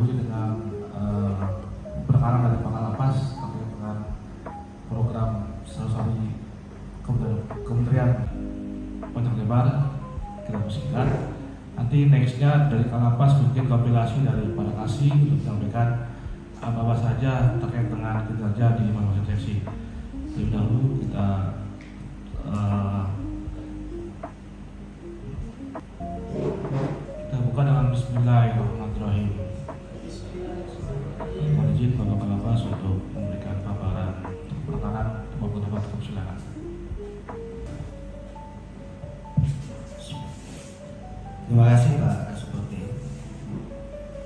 didahului dengan perkaran dari Pak Lapas terkait dengan program 100 hari Kementerian Panjang Lebar kita bersihkan. Nanti nextnya dari Kak Lapas bikin kompilasi dari Pak Kasih untuk menyampaikan apa saja terkait dengan kinerja di masing-masing seksi. Terlebih dahulu kita buka dengan Bismillahirrahmanirrahim. Mohon izin Bapak Kalapas untuk memberikan paparan perkaran maupun tempat silakan. Terima kasih Pak Kasupote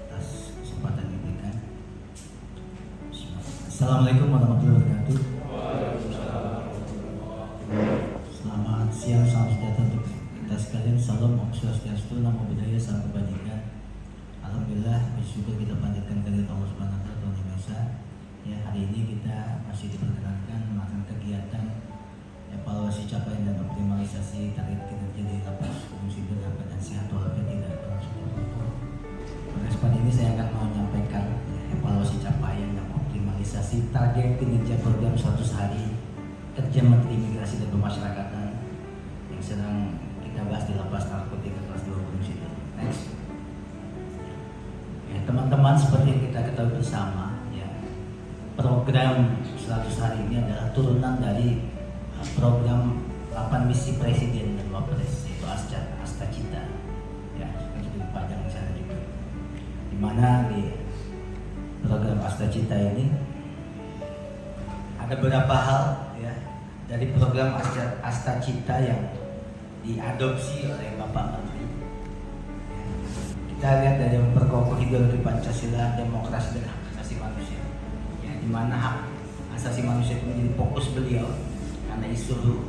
atas kesempatan yang diberikan. Assalamualaikum warahmatullahi wabarakatuh. Selamat siang, salam sejahtera untuk kita sekalian. Salam Om Swastiastu, Namo Buddhaya, salam kebajikan. Alhamdulillah, bersyukur kita panjatkan kehadirat Allah Subhanahu wa Ta'ala Tuhan Yang Maha Esa. Ya, hari ini kita masih diperkenankan melakukan kegiatan evaluasi capaian dan optimalisasi target kinerja di Lapas Gunung Sindur dan sehat walafiat tidak berlangsung tertutup. Pada kesempatan ini saya akan menyampaikan evaluasi capaian dan optimalisasi target kinerja program 100 hari kerja Menteri Imigrasi dan Pemasyarakatan yang sedang kita bahas di Lapas Narkotika kelas 2 Gunung Sindur. Next. Ya, teman-teman, seperti yang kita ketahui bersama, ya, program 100 hari ini adalah turunan dari program 8 misi Presiden dan Wapres, yaitu Astacita, ya, kan sudah dipajang di sana juga. Di mana di program Astacita ini ada beberapa hal, ya, dari program Astacita yang diadopsi oleh Bapak Menteri. Ya, kita lihat dari memperkokoh ideologi Pancasila, demokrasi dan hak asasi manusia, ya, di mana hak asasi manusia itu menjadi fokus beliau. Karena isu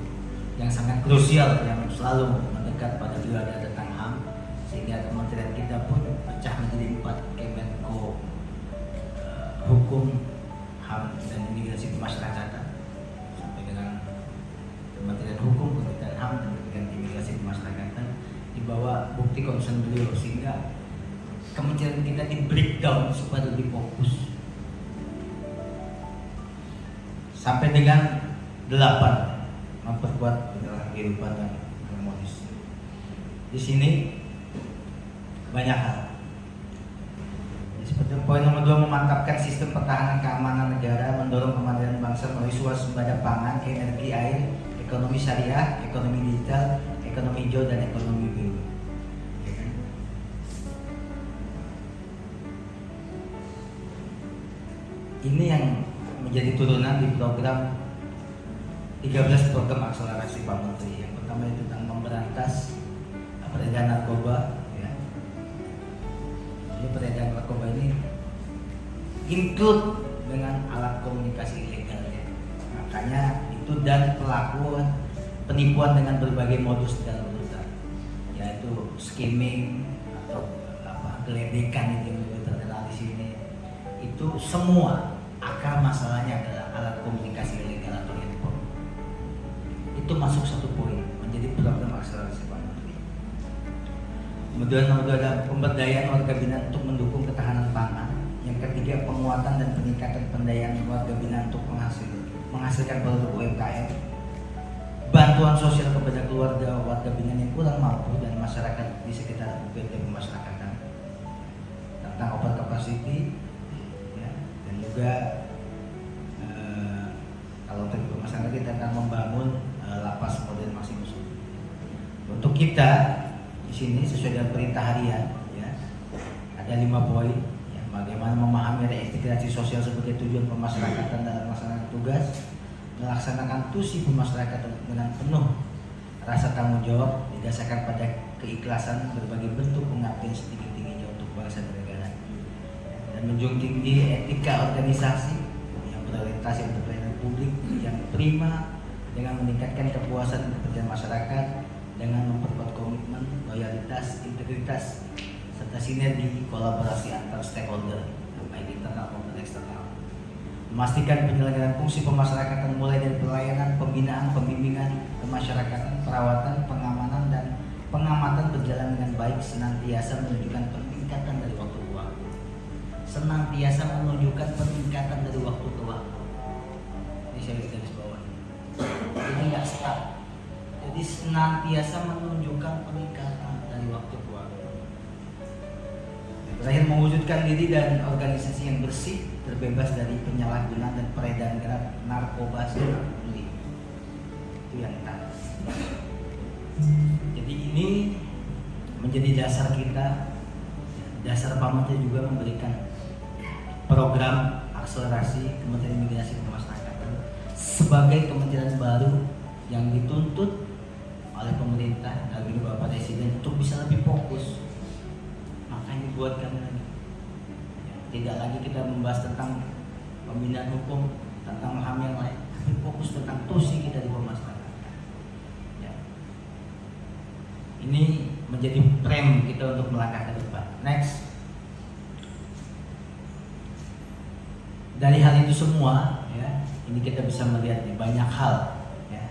yang sangat krusial yang selalu mendekat pada beliau tentang HAM, sehingga kementerian kita pun pecah menjadi 4, Kemenko Hukum, HAM dan Imigrasi Pemasyarakatan, sampai dengan Kementerian Hukum, Kementerian HAM dan Kementerian Imigrasi Pemasyarakatan di bawah bukti konsen beliau, sehingga kementerian kita di breakdown supaya lebih fokus sampai dengan 8, memperkuat penyelenggaraan kehidupan dan harmonis. Di sini banyak hal. Seperti poin nomor 2, memantapkan sistem pertahanan keamanan negara, mendorong kemandirian bangsa melalui swasembada pangan, energi, air, ekonomi syariah, ekonomi digital, ekonomi hijau dan ekonomi biru. Ini yang menjadi turunan di program 13 program akselerasi Pak Menteri. Yang pertama itu tentang memberantas peredaran narkoba, ya. Jadi peredaran narkoba ini include dengan alat komunikasi ilegalnya. Makanya itu dan pelaku penipuan dengan berbagai modus dan urutan, yaitu skimming atau geledekan itu yang terkenal di sini. Itu semua akar masalahnya adalah alat komunikasi ilegal atau handphone. Itu masuk satu poin menjadi program akselerasi Pak Menteri. Kemudian nomor 2 ada pemberdayaan warga binaan untuk mendukung ketahanan pangan. Yang ketiga, penguatan dan peningkatan pendayaan warga binaan untuk menghasilkan produk UMKM. Bantuan sosial kepada keluarga warga binaan yang kurang mampu dan masyarakat di sekitar UPT Pemasyarakatan. Tentang over capacity, ya, dan juga kalau untuk masyarakat kita akan membangun lapas model Maximus. Untuk kita di sini sesuai dengan perintah harian, ya, ada 5 poin, ya, bagaimana memahami reintegrasi sosial sebagai tujuan pemasyarakatan dalam melaksanakan tugas, melaksanakan tusi pemasyarakatan dengan penuh rasa tanggung jawab didasarkan pada keikhlasan berbagai bentuk pengabdian setinggi-tingginya untuk bangsa dan negara, dan menjunjung tinggi etika organisasi yang berorientasi untuk pelayanan publik yang prima dengan meningkatkan kepuasan pekerjaan masyarakat dengan memperkuat komitmen, loyalitas, integritas, serta sinergi kolaborasi antar stakeholder baik internal maupun eksternal. Memastikan penyelenggaraan fungsi pemasyarakatan mulai dari pelayanan, pembinaan, pembimbingan, kemasyarakatan, perawatan, pengamanan, dan pengamatan berjalan dengan baik senantiasa menunjukkan peningkatan dari waktu ke waktu. senantiasa menunjukkan peningkatan dari waktu ke waktu. Ini saya garis bawah. Jadi nggak stuck. Jadi senantiasa menunjukkan peningkatan dari waktu ke waktu. Terakhir, mewujudkan diri dan organisasi yang bersih, terbebas dari penyalahgunaan dan peredaran narkoba serta bullying. Itu yang terakhir. Jadi ini menjadi dasar kita. Dasar Pak Menteri juga memberikan program akselerasi Kementerian Imigrasi dan Pemasyarakatan sebagai kementerian baru yang dituntut oleh pemerintah dan juga Bapak Presiden untuk bisa lebih fokus. Makanya dibuatkan lagi. Tidak lagi kita membahas tentang pembinaan hukum, tentang HAM yang lain, tapi fokus tentang tusi kita di pemasyarakatan. Ya. Ini menjadi frame kita untuk melangkah ke depan. Next. Dari hal itu semua, ya, ini kita bisa melihat banyak hal, ya,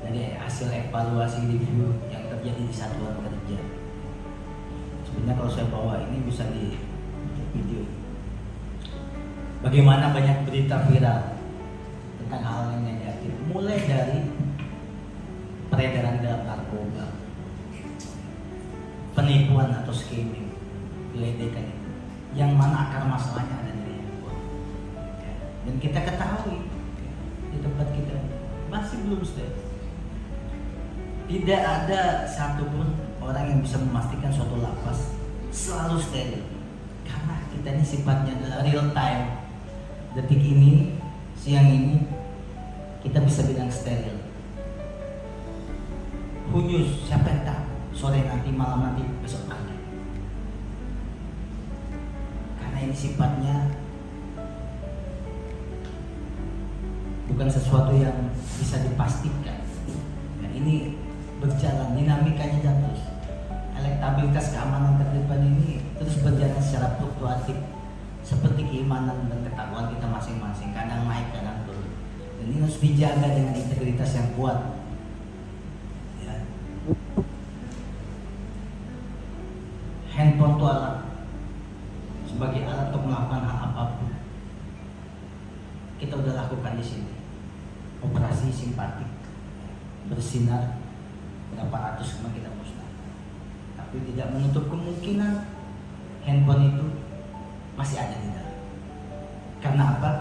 dari hasil evaluasi review yang terjadi di satuan kerja. Sebenarnya kalau saya bawa ini bisa di video. Bagaimana banyak berita viral tentang hal yang negatif, mulai dari peredaran dalam narkoba, penipuan atau skimming, geledekan itu, yang mana akar masalahnya ada di handphone. Ya. Dan kita ketahui di tempat kita masih belum steril. Tidak ada satupun orang yang bisa memastikan suatu lapas selalu steril, karena kita ini sifatnya adalah real time. Detik ini, siang ini, kita bisa bilang steril. Who knows, siapa yang tahu sore nanti, malam nanti, besok pagi. Karena ini sifatnya bukan sesuatu yang bisa dipastikan. Nah, ini berjalan, dinamikanya terus. Elektabilitas keamanan terdepan ini terus berjalan secara fluktuatif, seperti keimanan dan ketakwaan kita masing-masing, kadang naik, kadang turun. Dan ini harus dijaga dengan integritas yang kuat. Ya. Handphone itu alat, sebagai alat untuk melakukan hal apapun. Kita udah lakukan di sini operasi simpatik, bersinar berapa ratus kemarin kita musnah. Tapi tidak menutup kemungkinan handphone itu masih ada di dalam. Karena apa?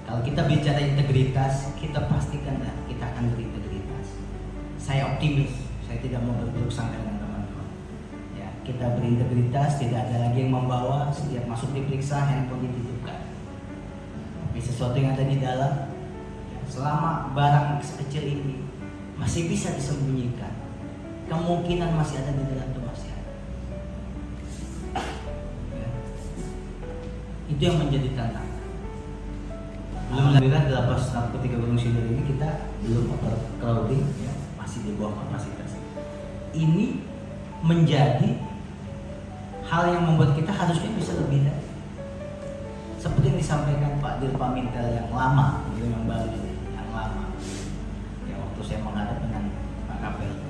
Kalau kita bicara integritas, kita pastikan kita akan berintegritas. Saya optimis, saya tidak mau berburuk sangka dengan teman-teman. Ya, kita berintegritas, tidak ada lagi yang membawa, setiap masuk diperiksa handphone dititipkan. Tapi sesuatu yang ada di dalam, selama barang sekecil ini masih bisa disembunyikan, kemungkinan masih ada di dalam itu masih ada. Ya. Itu yang menjadi tantangan. Alhamdulillah di lapas narkotika Gunung Sindur ini kita belum overcrowding, ya, masih di bawah kapasitas. Ini menjadi hal yang membuat kita harusnya bisa lebih dari. Seperti yang disampaikan Pak Dirpa Mintel yang lama, yang baru ini, yang lama. Ya, waktu saya menghadap dengan Pak KPLT.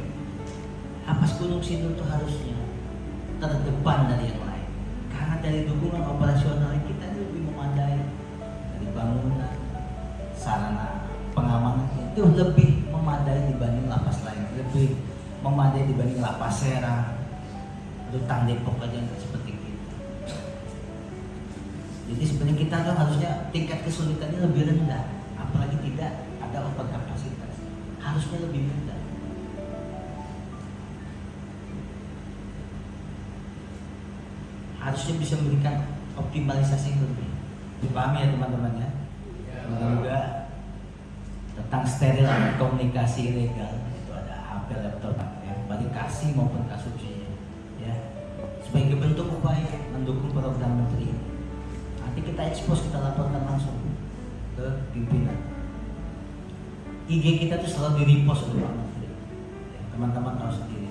Lapas Gunung Sindur itu harusnya terdepan dari yang lain. Karena dari dukungan operasional kita ini lebih memadai. Dari bangunan, sarana pengamanan itu lebih memadai dibanding lapas lain. Lebih memadai dibanding lapas Serang, Rutan Depok aja seperti itu. Jadi sebenarnya kita tuh harusnya tingkat kesulitannya lebih rendah, apalagi tidak ada overkapasitas, harusnya lebih mudah. Harusnya bisa memberikan optimalisasi yang lebih. Dipahami ya teman-teman ya. Juga tentang steril komunikasi ilegal itu ada HP, laptop, ya, baik kasih maupun kasubsidinya, ya, sebagai bentuk upaya mendukung program menteri ini. Nanti kita ekspos, kita laporkan langsung ke pimpinan. IG kita tuh selalu di-repost oleh Pak Menteri. Ya, teman-teman tahu sendiri.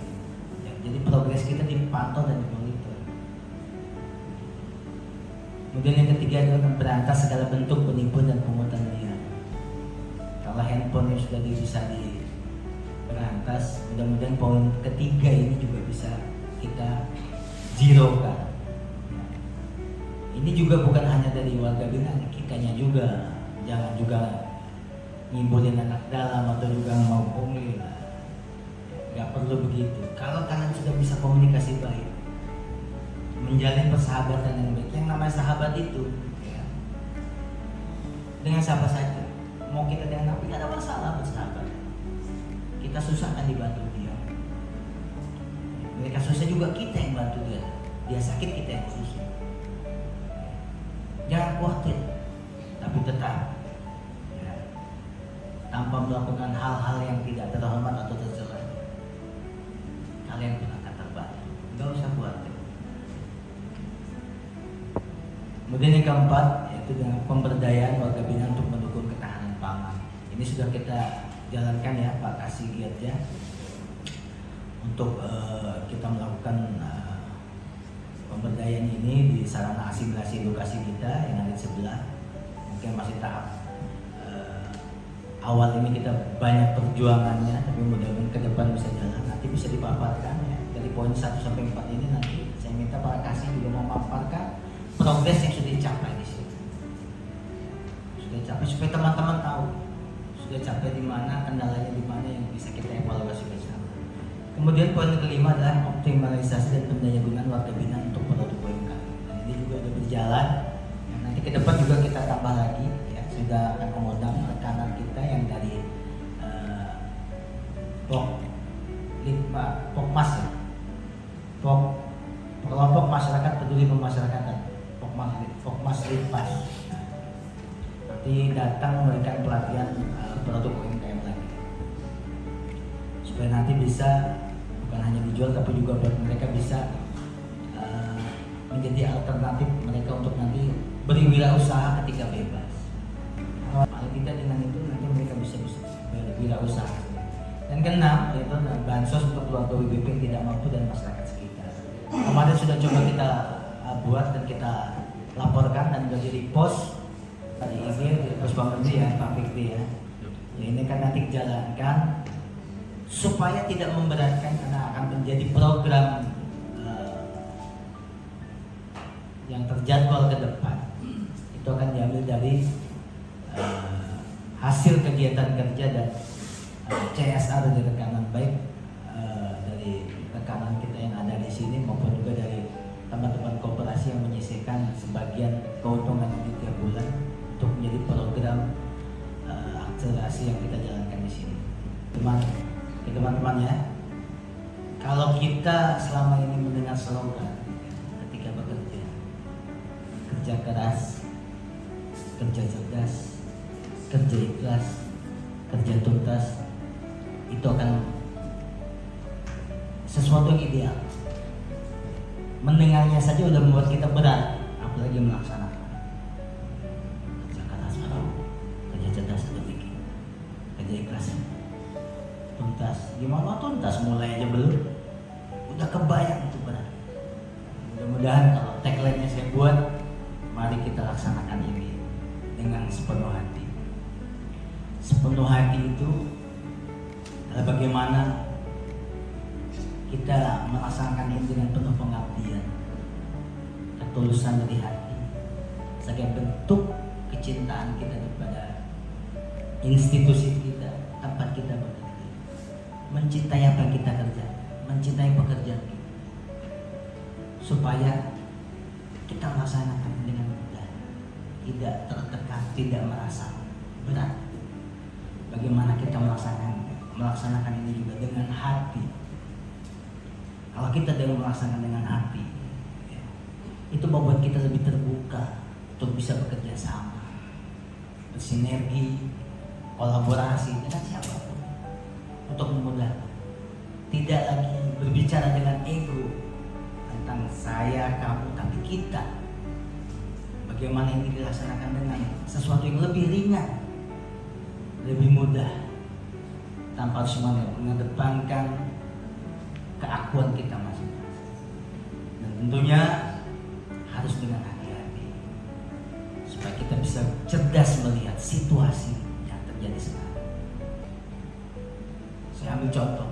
Ya, jadi progres kita dipantau dan dimonitor. Kemudian yang ketiga adalah berantas segala bentuk penipuan dan pungutan liar. Kalau handphone yang sudah bisa diberantas, mudah-mudahan poin ketiga ini juga bisa kita zerokan. ini juga bukan hanya dari warga binaan, kitanya juga jangan juga ngibulin anak dalam atau juga mau pungli. Nggak perlu begitu. Kalau kalian sudah bisa komunikasi baik, menjalin persahabatan yang baik, yang namanya sahabat itu ya, dengan siapa saja, mau kita dengan apa, nggak ada masalah bersahabat. Kita susah kan dibantu dia, mereka susah juga kita yang bantu dia. Dia sakit kita yang susah. Jangan khawatir, tapi tetap ya, tanpa melakukan hal-hal yang tidak terhormat atau tercela, kalian pun akan terbantu. Nggak usah khawatir. Kemudian yang keempat yaitu dengan pemberdayaan warga binaan untuk mendukung ketahanan pangan. Ini sudah kita jalankan ya Pak Kasih giat ya, untuk kita melakukan pemberdayaan ini di sarana asimilasi edukasi kita yang ada di sebelah. Mungkin masih tahap awal ini, kita banyak perjuangannya, tapi mudah-mudahan ke depan bisa jalan. Nanti bisa dipaparkan ya dari poin 1 sampai 4 ini. Nanti saya minta Pak Kasih juga memaparkan progres yang sudah dicapai di sini. Sudah dicapai supaya teman-teman tahu sudah capai di mana, kendalanya di mana, yang bisa kita evaluasi bersama. Kemudian poin kelima adalah optimalisasi dan pendayagunaan warga binaan untuk produk UMKM. Dan ini juga sudah berjalan. Nanti ke depan juga kita tambah lagi ya, sudah akan mengundang rekanan kita yang dari Pokmas ya, kelompok masyarakat peduli pemasyarakatan, Pokmas Litpas. Nanti datang memberikan pelatihan produk UMKM lagi, supaya nanti bisa bukan hanya dijual tapi juga buat mereka bisa menjadi alternatif mereka untuk nanti berwirausaha ketika bebas. Paling tidak dengan itu nanti mereka bisa berwirausaha. Dan keenam yaitu bansos untuk keluarga WBP yang tidak mampu dan masyarakat sekitar. Kemarin sudah coba kita buat dan kita laporkan dan sudah jadi post di IG, di post Pak Menteri ya, Pak Fikri ya. Ya ini kan nanti dijalankan supaya tidak memberatkan, karena akan menjadi program yang terjadwal ke depan. Itu akan diambil dari hasil kegiatan kerja dan CSR dari rekanan, baik dari rekanan kita yang ada di sini maupun juga dari teman-teman koperasi yang menyisihkan sebagian keuntungan di tiap bulan untuk menjadi program akselerasi yang kita jalankan di sini. Teman-teman ya, kalau kita selama ini mendengar slogan ketika bekerja, kerja keras, kerja cerdas, kerja ikhlas, kerja tuntas, itu akan sesuatu yang ideal. Mendengarnya saja udah membuat kita berat, apalagi melaksanakan. Kerja keras, kerja cerdas, kerja ikhlas, tuntas. Gimana tuntas? Mulai aja belum, udah kebayang itu berat. Mudah-mudahan kalau tagline-nya saya buat, mari kita laksanakan ini dengan sepenuh hati. Sepenuh hati itu adalah bagaimana kita melaksanakan ini dengan penuh pengabdian, ketulusan dari hati, sebagai bentuk kecintaan kita kepada institusi kita, tempat kita bekerja, mencintai apa yang kita kerjakan, mencintai pekerjaan kita, supaya kita melaksanakan dengan mudah, tidak tertekan, tidak merasa berat. Bagaimana kita melaksanakan ini juga dengan hati. Kalau kita melaksanakan dengan hati, ya, itu membuat kita lebih terbuka untuk bisa bekerja sama, bersinergi, kolaborasi dengan siapapun untuk memudahkan. Tidak lagi berbicara dengan ego tentang saya, kamu, tapi kita. Bagaimana ini dilaksanakan dengan sesuatu yang lebih ringan, lebih mudah, tanpa harus mengedepankan keakuan kita masing-masing. Dan tentunya harus dengan hati-hati supaya kita bisa cerdas melihat situasi yang terjadi sekarang. Saya ambil contoh,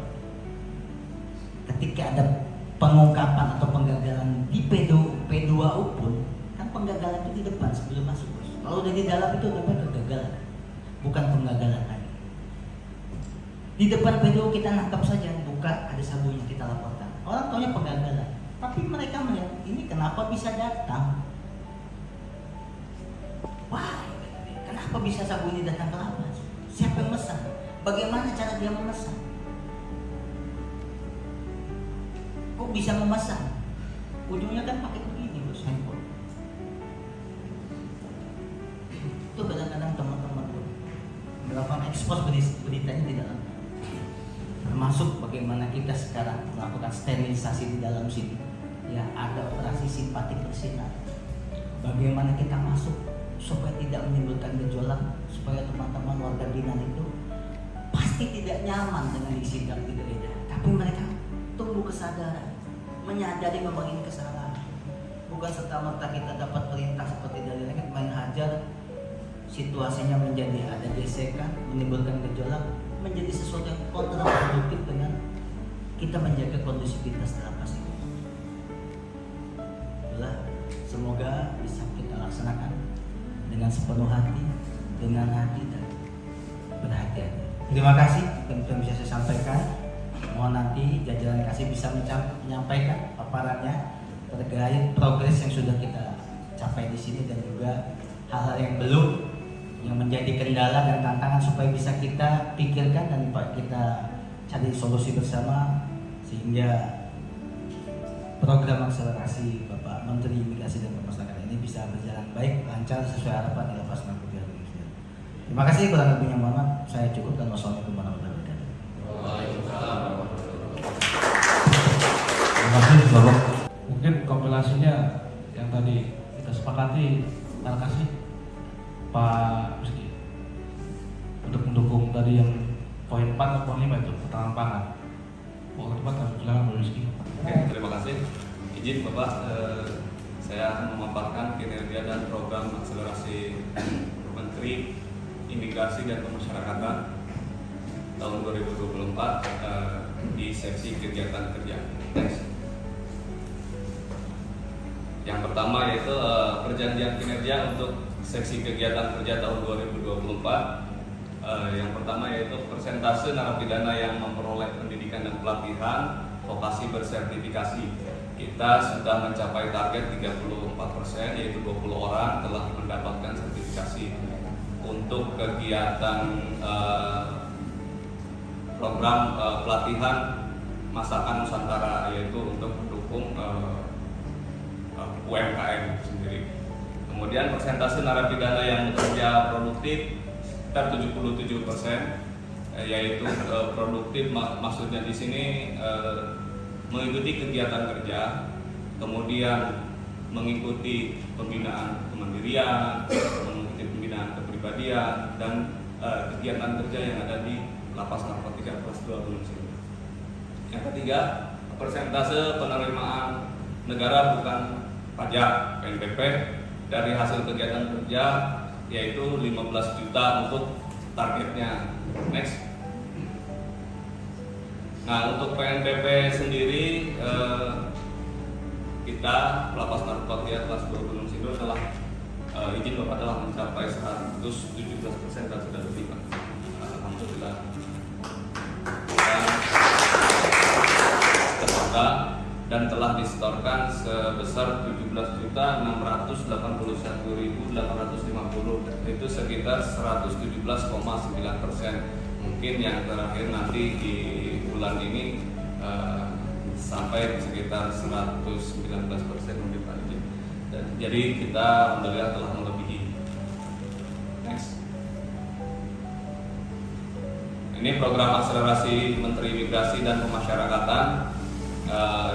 ketika ada pengungkapan atau penggagalan di P2U pun, kan penggagalan di depan sebelum masuk, bos. Kalau udah di dalam itu namanya kegagalan, bukan penggagalan lagi. Di depan pintu kita nangkap saja, buka ada sabunnya, kita laporkan. Orang taunya penggagalan, tapi mereka melihat ini kenapa bisa datang? Wah, kenapa bisa sabu ini datang ke lapas? Siapa yang memesan? Bagaimana cara dia memesan? Kok bisa memesan? Ujungnya kan pakai begini, bos, handphone. Itu kadang-kadang teman-teman gue melakukan ekspos beritanya di dalam. Termasuk bagaimana kita sekarang melakukan sterilisasi di dalam sini. Ya, ada operasi simpatik bersinar. Bagaimana kita masuk supaya tidak menimbulkan gejolak, supaya teman-teman warga binaan itu pasti tidak nyaman dengan disidang di gereja. Tapi mereka tumbuh kesadaran, menyadari memang ini kesalahan. Bukan serta-merta kita dapat perintah seperti dari langit main hajar, situasinya menjadi ada gesekan, menimbulkan gejolak, menjadi sesuatu yang kontraproduktif dengan kita menjaga kondusivitas dalam pas ini. Semoga bisa kita laksanakan dengan sepenuh hati, dengan hati dan berhati-hati. Terima kasih yang bisa saya sampaikan. Mohon nanti jajaran kasih bisa menyampaikan paparannya terkait progres yang sudah kita capai di sini dan juga hal-hal yang belum, yang menjadi kendala dan tantangan supaya bisa kita pikirkan dan kita cari solusi bersama sehingga program akselerasi Bapak Menteri Imigrasi dan Pemasyarakatan ini bisa berjalan baik, lancar sesuai harapan di Lapas Narkotika Indonesia. Terima kasih, kurang lebihnya mohon maaf. Saya cukupkan. Wassalamualaikum warahmatullahi wabarakatuh. Terima kasih Bapak. Mungkin kompilasinya yang tadi kita sepakati, terima kasih Pak Rizky untuk mendukung tadi yang poin 4 dan poin 5 itu ketahanan pangan. Poin 4 kami silakan Pak Rizky. Oke, terima kasih. Izin Bapak, saya akan memaparkan kinerja dan program akselerasi Menteri Imigrasi dan Pemasyarakatan tahun 2024 di seksi kegiatan kerja. Next. Yang pertama yaitu perjanjian kinerja untuk seksi kegiatan kerja tahun 2024. Yang pertama yaitu persentase narapidana yang memperoleh pendidikan dan pelatihan vokasi bersertifikasi. Kita sudah mencapai target 34%, yaitu 20 orang telah mendapatkan sertifikasi. Untuk kegiatan program pelatihan masakan Nusantara, yaitu untuk mendukung UMKM sendiri. Kemudian persentase narapidana yang bekerja produktif sekitar 77%, yaitu produktif maksudnya di sini mengikuti kegiatan kerja, kemudian mengikuti pembinaan kemandirian, mengikuti pembinaan kepribadian dan kegiatan kerja yang ada di Lapas Narkotika kelas 2 Gunung Sindur. Yang ketiga, persentase penerimaan negara bukan pajak PNBP dari hasil kegiatan kerja yaitu 15 juta untuk targetnya. Next. Nah, untuk PNBP sendiri kita Lapas Narkotika kelas 2 Gunung Sindur telah izin Bapak telah mencapai 117% dan sudah lebih, Pak. Alhamdulillah. Dan telah disetorkan sebesar 17.681.850, itu sekitar 117,9%. Mungkin yang terakhir nanti di bulan ini sampai sekitar 119% mungkin Pak. Jadi kita alhamdulillah telah melebihi. Next. Ini program akselerasi Menteri Imigrasi dan Pemasyarakatan,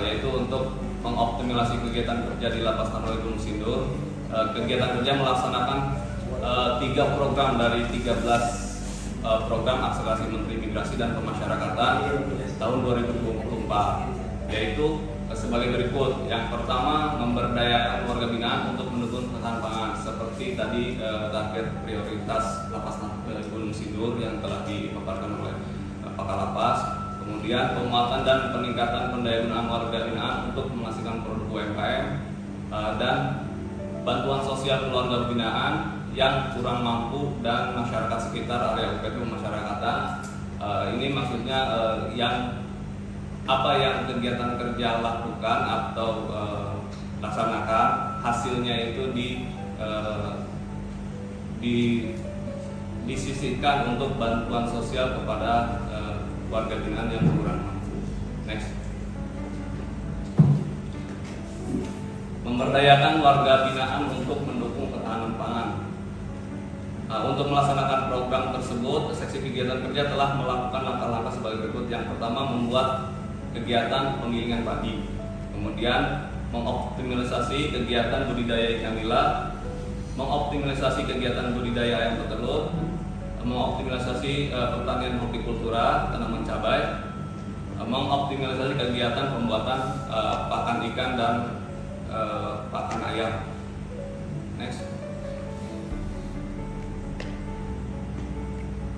yaitu untuk mengoptimalisasi kegiatan kerja di Lapas Narkotika Gunung Sindur. Kegiatan kerja melaksanakan 3 program dari 13 program akselerasi Menteri Imigrasi dan Pemasyarakatan tahun 2024, yaitu sebagai berikut. Yang pertama, memberdayakan warga binaan untuk mendukung ketahanan pangan, seperti tadi target prioritas Lapas Narkotika Gunung Sindur yang telah dipaparkan oleh Pak Kalapas. Kemudian penguatan dan peningkatan pendayagunaan warga binaan untuk menghasilkan produk UMKM, dan bantuan sosial keluarga binaan yang kurang mampu dan masyarakat sekitar area UPT pemasyarakatan. Ini maksudnya yang apa yang kegiatan kerja lakukan atau laksanakan, hasilnya itu disisihkan untuk bantuan sosial kepada warga binaan yang kurang mampu. Next. Memberdayakan warga binaan untuk mendukung ketahanan pangan. Untuk melaksanakan program tersebut, seksi kegiatan kerja telah melakukan langkah-langkah sebagai berikut. Yang pertama, membuat kegiatan penggilingan padi. Kemudian, mengoptimalisasi kegiatan budidaya ikan nila, mengoptimalisasi kegiatan budidaya ayam petelur, mengoptimalisasi pertanian hortikultura, tanaman cabai, mengoptimalisasi kegiatan pembuatan pakan ikan dan pakan ayam. Next.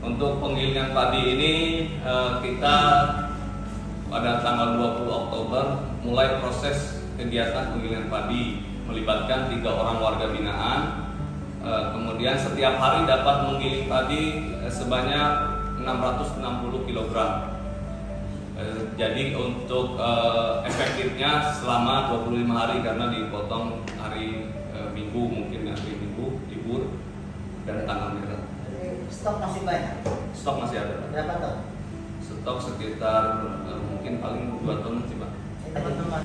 Untuk penggilingan padi ini kita pada tanggal 20 Oktober mulai proses kegiatan penggilingan padi melibatkan 3 orang warga binaan. Kemudian setiap hari dapat menggiling padi sebanyak 660 kg. Jadi untuk efektifnya selama 25 hari karena dipotong hari Minggu, mungkin hari Minggu libur dan tanggal merah. Stok masih banyak. Stok masih ada. Berapa ton? Stok sekitar mungkin paling 2 ton sih Pak. Teman-teman.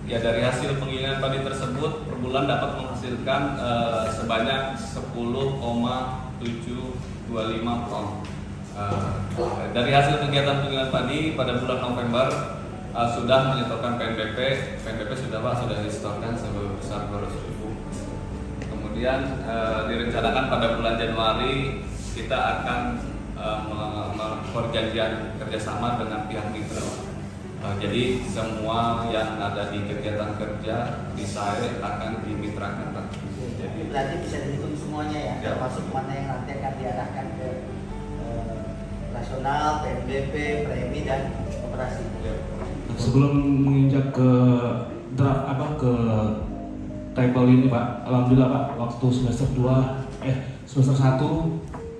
Ya, dari hasil penggilingan padi tersebut per bulan dapat menghasilkan sebanyak 10,725 ton. Dari hasil kegiatan penggilingan padi pada bulan November sudah menyetorkan PNBP. PNBP sudah Pak, sudah disetorkan sebesar 200.000. Kemudian direncanakan pada bulan Januari kita akan perjanjian kerjasama dengan pihak mitra. Jadi semua yang ada di kegiatan kerja di SAE akan dimitrakan. Jadi berarti bisa dihitung semuanya ya, Ya. termasuk mana yang nanti akan diarahkan ke nasional, PNBP, premi dan operasi. Ya. Sebelum menginjak ke draft ke table ini Pak, alhamdulillah Pak, waktu semester 1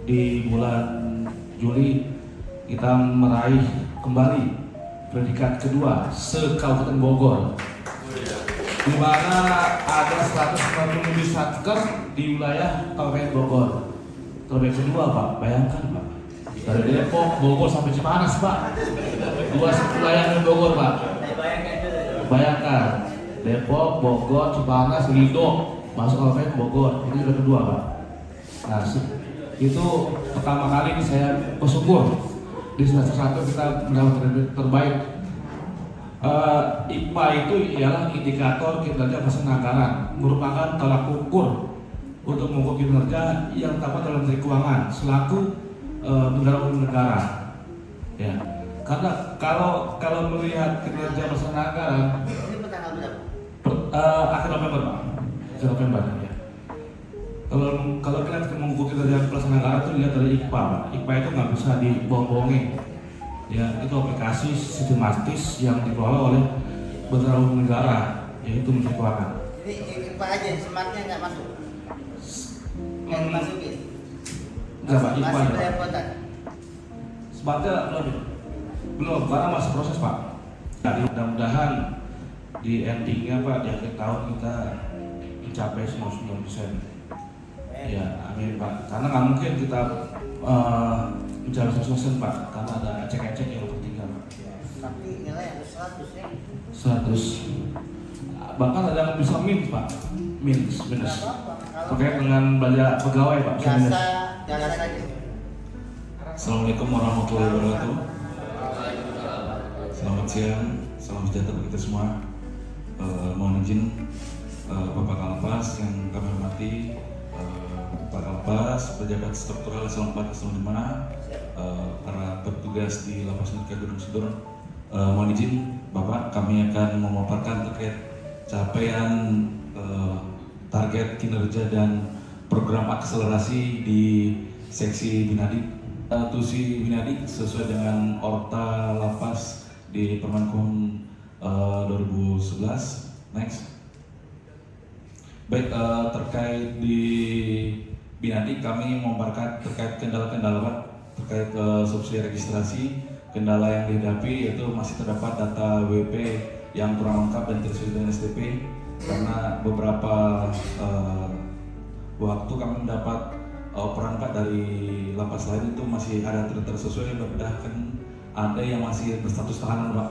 di bulan Juli kita meraih kembali predikat kedua se-Kabupaten Bogor, di mana ada 150 satker di wilayah Kabupaten Bogor. Terbaik kedua Pak, bayangkan Pak, dari Depok, Bogor sampai Cipanas Pak, 2 wilayah di Bogor Pak. Bayangkan Depok, Bogor, Cipanas, Lido masuk Kabupaten Bogor, itu sudah kedua Pak. Nah, itu pertama kali saya bersyukur di semester 1 kita mendapat terbaik. IPA itu ialah indikator kinerja pelaksanaan anggaran, merupakan tolak ukur untuk mengukur kinerja yang dapat dalam Menteri Keuangan selaku penyelenggara negara. Ya, karena kalau melihat kinerja pelaksanaan anggaran Ini tanggal berapa? akhir November Pak, akhir November ya. Kalau kita mengukur kinerja pelaksanaan anggaran itu dilihat dari IPA Pak. IPA itu nggak bisa dibohong-bohongin. Ya, itu aplikasi sistematis yang dikelola oleh beberapa negara, yaitu Menteri Keuangan. Ini IPA aja, smartnya nggak masuk. Nggak dimasukin. Enggak Pak, IPA Masih ya, Pak. belepotan. Smartnya belum, karena masih proses Pak. Jadi mudah-mudahan di endingnya Pak, di akhir tahun kita mencapai 99%. Ya, amin Pak. Karena nggak mungkin kita mencapai 100% Pak, karena ada ecek-ecek yang tertinggal Pak. Tapi nilai harus 100 ya. 100. Bahkan ada yang bisa minus Pak, minus. Nggak apa-apa. Kalau Terkait dengan belanja pegawai Pak, bisa minus. biasa aja. Assalamualaikum warahmatullahi wabarakatuh. Selamat siang, salam sejahtera bagi kita semua. Mohon izin Bapak Kalpas yang kami hormati, Pak Kalpas, pejabat struktural Eselon 4 Eselon 5, para petugas di Lapas Nurka Gunung Sindur. Mohon izin Bapak, kami akan memaparkan terkait capaian target kinerja dan program akselerasi di seksi Binadi. Tusi Binadi sesuai dengan Orta Lapas di Permenkum 2011. Next. Baik, terkait di Binadi kami memaparkan terkait kendala-kendala Pak, terkait subsidi registrasi. Kendala yang dihadapi yaitu masih terdapat data WP yang kurang lengkap dan tidak sesuai dengan STP, karena beberapa waktu kami mendapat perangkat dari lapas lain itu masih ada tidak tersesuai, bahkan ada yang masih berstatus tahanan Pak.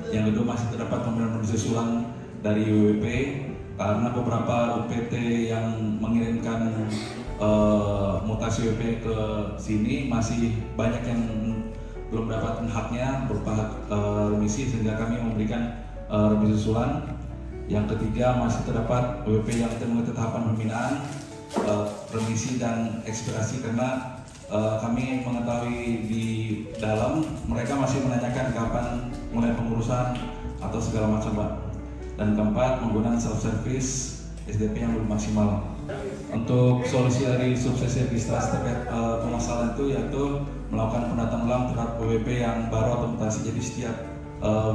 Yang kedua, masih terdapat pemberian susulan dari WWP karena beberapa UPT yang mengirimkan mutasi WP ke sini masih banyak yang belum mendapatkan haknya berupa hak remisi, sehingga kami memberikan remisi susulan. Yang ketiga, masih terdapat WP yang tidak mengikuti tahapan pembinaan, remisi dan ekspirasi, karena kami mengetahui di dalam mereka masih menanyakan kapan mulai pengurusan atau segala macam Pak. Dan keempat, menggunakan self service SDP yang belum maksimal. Untuk solusi dari subsidi registrasi terkait permasalahan itu yaitu melakukan pendataan ulang terhadap WP yang baru atau mutasi. Jadi setiap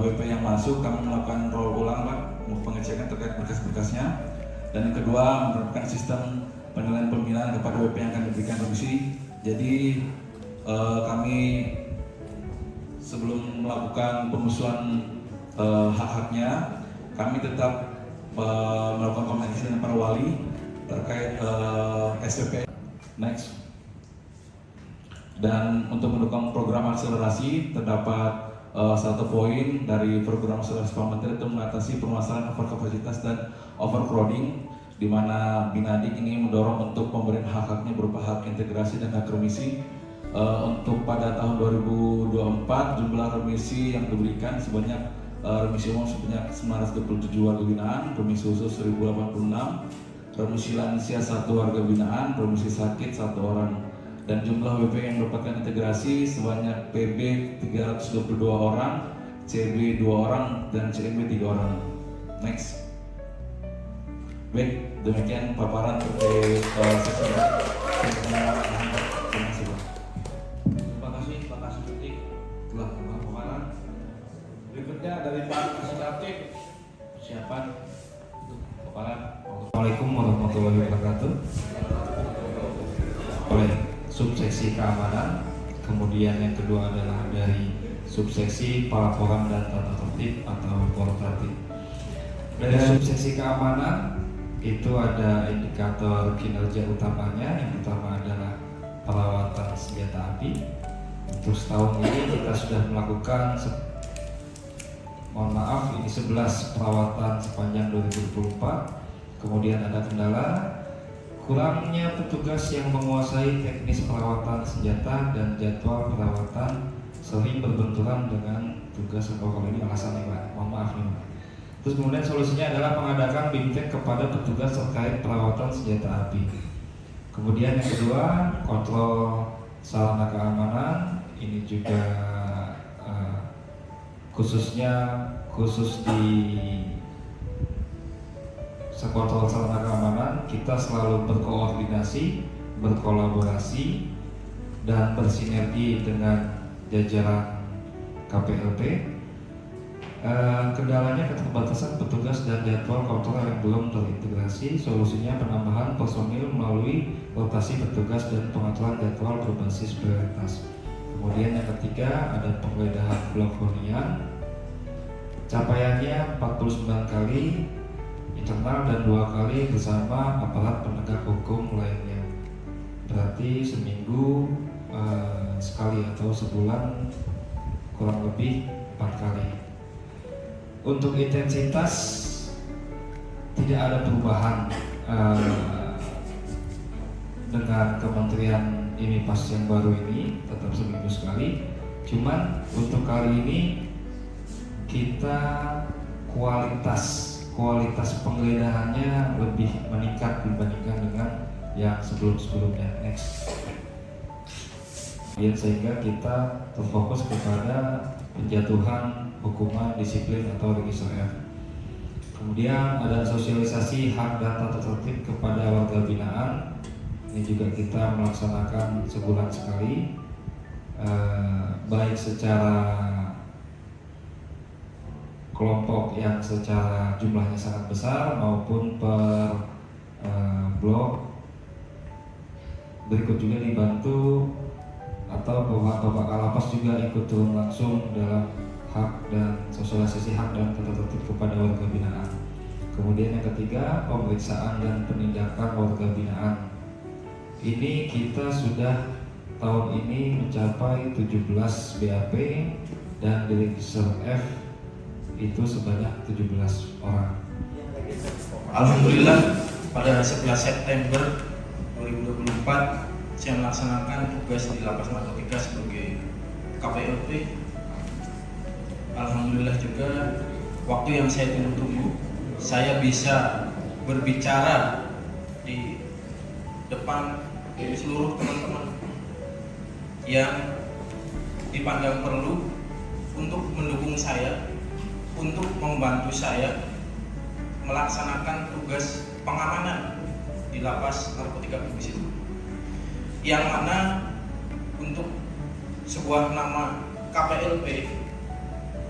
WP yang masuk kami melakukan roll ulang Pak, pengecekan terkait berkas-berkasnya. Dan yang kedua, menerapkan sistem penilaian pembinaan kepada WP yang akan diberikan remisi. Jadi kami sebelum melakukan pemusuhan hak-haknya, kami tetap melakukan komunikasi dengan para wali terkait SPP. Next. Dan untuk mendukung program akselerasi, terdapat satu poin dari program akselerasi Pak Menteri untuk mengatasi permasalahan overkapasitas dan overcrowding, di mana Binadi ini mendorong untuk pemberian hak-haknya berupa hak integrasi dan hak remisi. Untuk pada tahun 2024 jumlah remisi yang diberikan sebanyak remisi umum sebanyak 927 warga binaan, remisi khusus 1086, remisi lansia 1 warga binaan, remisi sakit 1 orang, dan jumlah WP yang mendapatkan integrasi sebanyak PB 322 orang, CB 2 orang, dan CMB 3 orang. Next. Baik, demikian paparan terkait sesi ini. Terima kasih Pak. Terima kasih Titik telah melakukan paparan. Berikutnya dari Pak Kasih persiapan untuk paparan. Assalamualaikum warahmatullahi wabarakatuh. Oleh subseksi keamanan, kemudian yang kedua adalah dari subseksi pelaporan dan tata tertib atau portatif. Dari subseksi keamanan itu ada indikator kinerja utamanya. Yang pertama adalah perawatan senjata api. Untuk setahun ini kita sudah melakukan 11 perawatan sepanjang 2024. Kemudian ada kendala kurangnya petugas yang menguasai teknis perawatan senjata dan jadwal perawatan sering berbenturan dengan tugas. Kalau ini alasannya Pak, mohon maaf nih Pak. Terus kemudian solusinya adalah mengadakan bimtek kepada petugas terkait perawatan senjata api. Kemudian yang kedua, kontrol sarana keamanan. Ini juga khusus di sekontrol sarana keamanan kita selalu berkoordinasi, berkolaborasi, dan bersinergi dengan jajaran KPLP. Kendalanya keterbatasan petugas dan jadwal kontrol yang belum terintegrasi. Solusinya penambahan personil melalui rotasi petugas dan pengaturan jadwal berbasis prioritas. Kemudian yang ketiga ada penggeledahan blok hunian. Capaiannya 49 kali internal dan 2 kali bersama aparat penegak hukum lainnya. Berarti seminggu sekali atau sebulan kurang lebih 4 kali. Untuk intensitas tidak ada perubahan dengan kementerian ini pas yang baru ini, tetap seminggu sekali. Cuman untuk kali ini kita kualitas penggeledahannya lebih meningkat dibandingkan dengan yang sebelum-sebelumnya. Next. Sehingga kita terfokus kepada penjatuhan hukuman disiplin atau register F. Kemudian ada sosialisasi hak dan tata tertib kepada warga binaan. Ini juga kita melaksanakan sebulan sekali, baik secara kelompok yang secara jumlahnya sangat besar maupun per blok. Berikut juga dibantu atau Bapak Kalapas juga ikut turun langsung dalam hak dan sosialisasi hak dan tata tertib kepada warga binaan. Kemudian yang ketiga, pemeriksaan dan penindakan warga binaan. Ini kita sudah tahun ini mencapai 17 BAP dan di Register F itu sebanyak 17 orang. Alhamdulillah pada 11 September 2024 saya melaksanakan tugas di Lapas Narkotika sebagai KPLP. Alhamdulillah juga waktu yang saya tunggu-tunggu, saya bisa berbicara di depan seluruh teman-teman yang dipandang perlu untuk mendukung saya, untuk membantu saya melaksanakan tugas pengamanan di Lapas Narkotika Bugis itu, yang mana untuk sebuah nama KPLP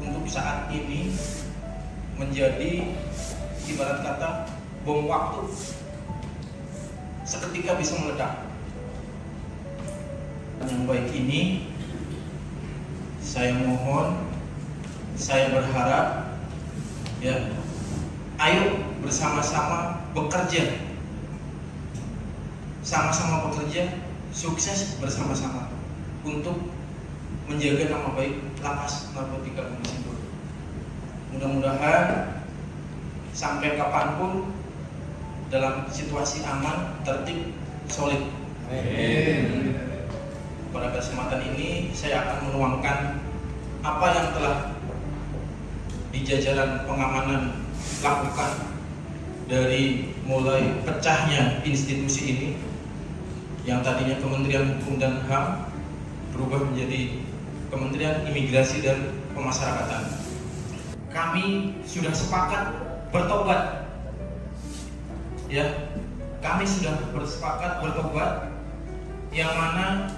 untuk saat ini menjadi ibarat kata bom waktu, seketika bisa meledak. Yang baik ini saya mohon, saya berharap ya, ayo bersama-sama bekerja, sama-sama bekerja, sukses bersama-sama untuk menjaga nama baik Lapas Narkotika Bugis. Mudah-mudahan sampai kapanpun dalam situasi aman, tertib, solid. Amin. Pada kesempatan ini saya akan menuangkan apa yang telah di jajaran pengamanan lakukan dari mulai pecahnya institusi ini yang tadinya Kementerian Hukum dan HAM berubah menjadi Kementerian Imigrasi dan Pemasyarakatan. Kami sudah sepakat bertobat, ya, kami sudah bersepakat bertobat, yang mana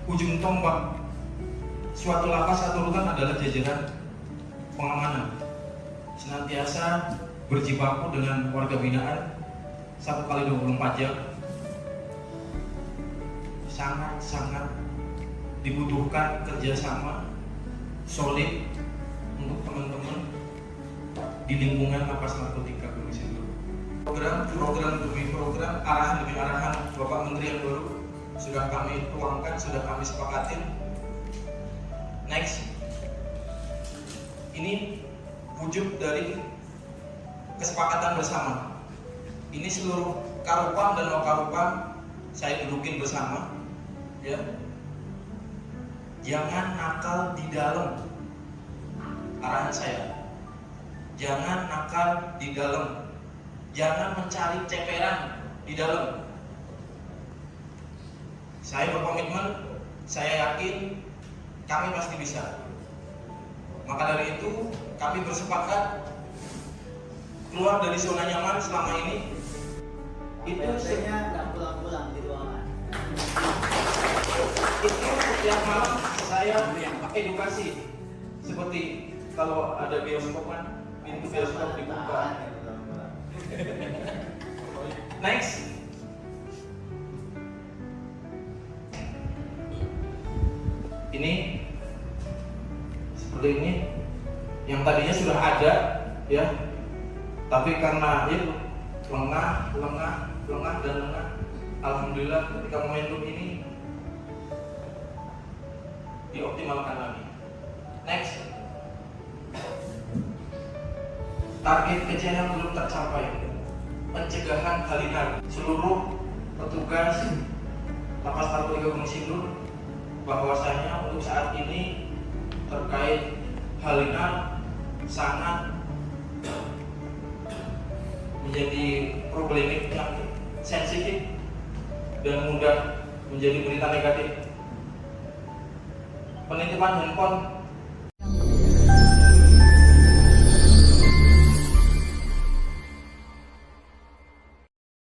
ujung tombak suatu lapas atau rutan adalah jajaran pengamanan, senantiasa berjibaku dengan warga binaan 1x24 jam. Sangat-sangat dibutuhkan kerjasama solid untuk teman-teman di lingkungan Lapas Narkotika Bugis itu. Program demi program, arahan demi arahan Bapak Menteri yang baru sudah kami tuangkan, sudah kami sepakatin. Next, ini wujud dari kesepakatan bersama. Ini seluruh Karupam dan Wakarupam saya dudukin bersama, ya. Jangan nakal di dalam, arahan saya. Jangan nakal di dalam, jangan mencari ceperan di dalam. Saya berkomitmen, saya yakin kami pasti bisa. Maka dari itu kami bersepakat keluar dari zona nyaman selama ini. Itu biasanya nggak pulang-pulang di ruangan. Itu setiap malam saya edukasi, seperti kalau ada bioskop kan, pintu bioskop dibuka. Next. Ini seperti ini, yang tadinya sudah ada, ya, tapi karena itu lengah dan lengah. Alhamdulillah ketika momentum ini dioptimalkan lagi. Next, target kerja yang belum tercapai, pencegahan halinan. Seluruh petugas Lapas Narkotika Gunung Sindur bahwasanya untuk saat ini terkait halinan sangat menjadi problemik yang sensitif dan mudah menjadi berita negatif. Penitipan handphone